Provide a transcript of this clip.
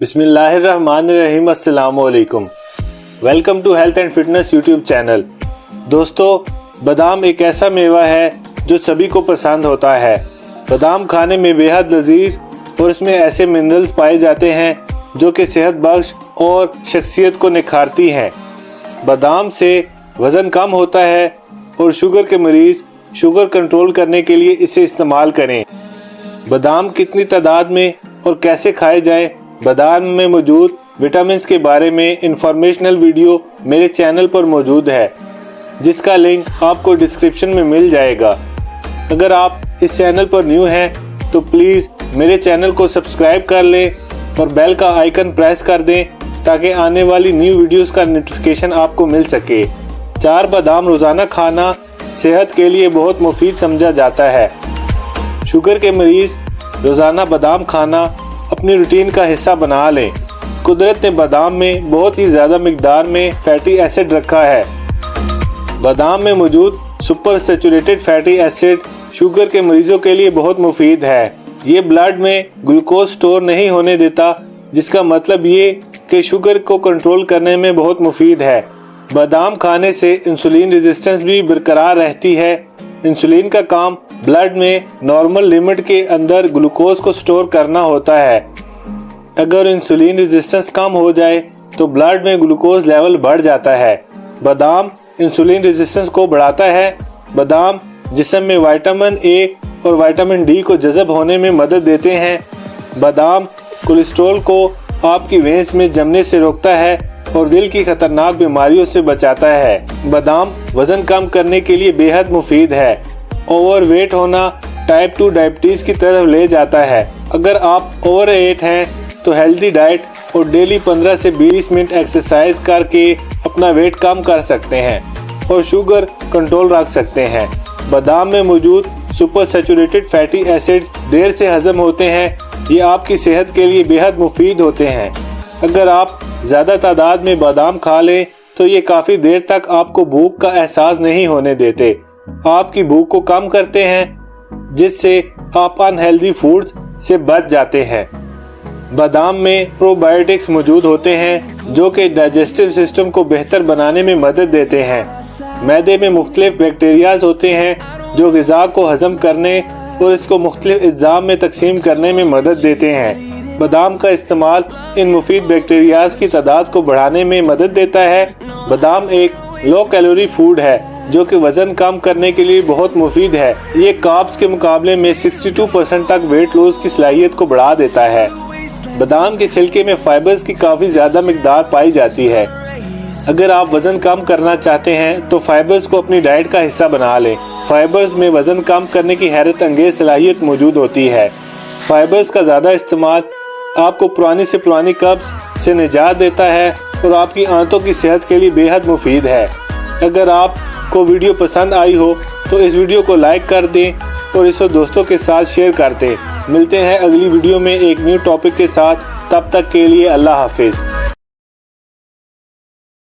बिस्मिल्लाहिर्रहमानिर्रहीम, अस्सलामुअलैकुम। Welcome to health and fitness YouTube channel. दोस्तों, बादाम एक ऐसा मेवा है जो सभी को पसंद होता है। बादाम खाने में बेहद लजीज और इसमें ऐसे मिनरल्स पाए जाते हैं जो कि सेहत बख्श और शख्सियत को निखारती हैं। बादाम से वज़न कम होता है और शुगर के मरीज़ शुगर कंट्रोल करने के लिए इसे इस्तेमाल करें। बादाम कितनी तादाद में और कैसे खाए जाएं, बादाम में मौजूद विटामिन्स के बारे में इंफॉर्मेशनल वीडियो मेरे चैनल पर मौजूद है, जिसका लिंक आपको डिस्क्रिप्शन में मिल जाएगा। अगर आप इस चैनल पर न्यू हैं तो प्लीज़ मेरे चैनल को सब्सक्राइब कर लें और बेल का आइकन प्रेस कर दें ताकि आने वाली न्यू वीडियोस का नोटिफिकेशन आपको मिल सके। 4 बादाम रोज़ाना खाना सेहत के लिए बहुत मुफीद समझा जाता है। शुगर के मरीज़ रोज़ाना बादाम खाना अपनी रूटीन का हिस्सा बना लें। कुदरत ने बादाम में बहुत ही ज़्यादा मिकदार में फैटी एसिड रखा है। बादाम में मौजूद super saturated fatty acid sugar के मरीजों के लिए बहुत मुफीद है। ये ब्लड में ग्लूकोज स्टोर नहीं होने देता, जिसका मतलब ये कि शुगर को कंट्रोल करने में बहुत मुफीद है। बादाम खाने से इंसुलिन रेजिस्टेंस भी बरकरार रहती है। इंसुलिन का काम ब्लड में नॉर्मल लिमिट के अंदर ग्लूकोज को स्टोर करना होता है। अगर इंसुलिन रेजिस्टेंस कम हो जाए तो ब्लड में ग्लूकोज लेवल बढ़ जाता है। बादाम इंसुलिन रेजिस्टेंस को बढ़ाता है। बादाम जिस्म में विटामिन ए और विटामिन डी को जज़ब होने में मदद देते हैं। बादाम कोलेस्ट्रॉल को आपकी वेंस में जमने से रोकता है और दिल की खतरनाक बीमारियों से बचाता है। बादाम वज़न कम करने के लिए बेहद मुफीद है। ओवरवेट होना टाइप 2 डायबिटीज़ की तरफ ले जाता है। अगर आप ओवरवेट हैं तो हेल्दी डाइट और डेली 15 से 20 मिनट एक्सरसाइज करके अपना वेट कम कर सकते हैं और शुगर कंट्रोल रख सकते हैं। बादाम में मौजूद सुपर सैचुरेटेड फैटी एसिड्स देर से हजम होते हैं। ये आपकी सेहत के लिए बेहद मुफीद होते हैं। अगर आप ज़्यादा तादाद में बादाम खा लें तो ये काफ़ी देर तक आपको भूख का एहसास नहीं होने देते। आपकी भूख को कम करते हैं, जिससे आप अनहेल्दी फूड्स से बच जाते हैं। बादाम में प्रोबायोटिक्स मौजूद होते हैं जो कि डाइजेस्टिव सिस्टम को बेहतर बनाने में मदद देते हैं। मैदे में मुख्तलिफ बैक्टीरियाज होते हैं जो ग़िज़ा को हजम करने और इसको मुख्तलिफ अज़्ज़ा में तकसीम करने में मदद देते हैं। बादाम का इस्तेमाल इन मुफीद बैक्टीरियाज की तादाद को बढ़ाने में मदद देता है। बादाम एक लो कैलोरी फूड है जो कि वज़न कम करने के लिए बहुत मुफीद है। ये कार्ब्स के मुकाबले में 62% तक वेट लॉस की सलाहियत को बढ़ा देता है। बादाम के छिलके में फाइबर्स की काफ़ी ज़्यादा मिकदार पाई जाती है। अगर आप वज़न कम करना चाहते हैं तो फाइबर्स को अपनी डाइट का हिस्सा बना लें। फाइबर्स में वज़न कम करने की हैरत अंगेज सलाहियत मौजूद होती है। फाइबर्स का ज़्यादा इस्तेमाल आपको पुरानी से पुरानी कब्ज़ से निजात देता है और आपकी आंतों की सेहत के लिए बेहद मुफीद है। अगर आपको वीडियो पसंद आई हो तो इस वीडियो को लाइक कर दें और इसे दोस्तों के साथ शेयर कर दें। मिलते हैं अगली वीडियो में एक न्यू टॉपिक के साथ। तब तक के लिए अल्लाह हाफिज़।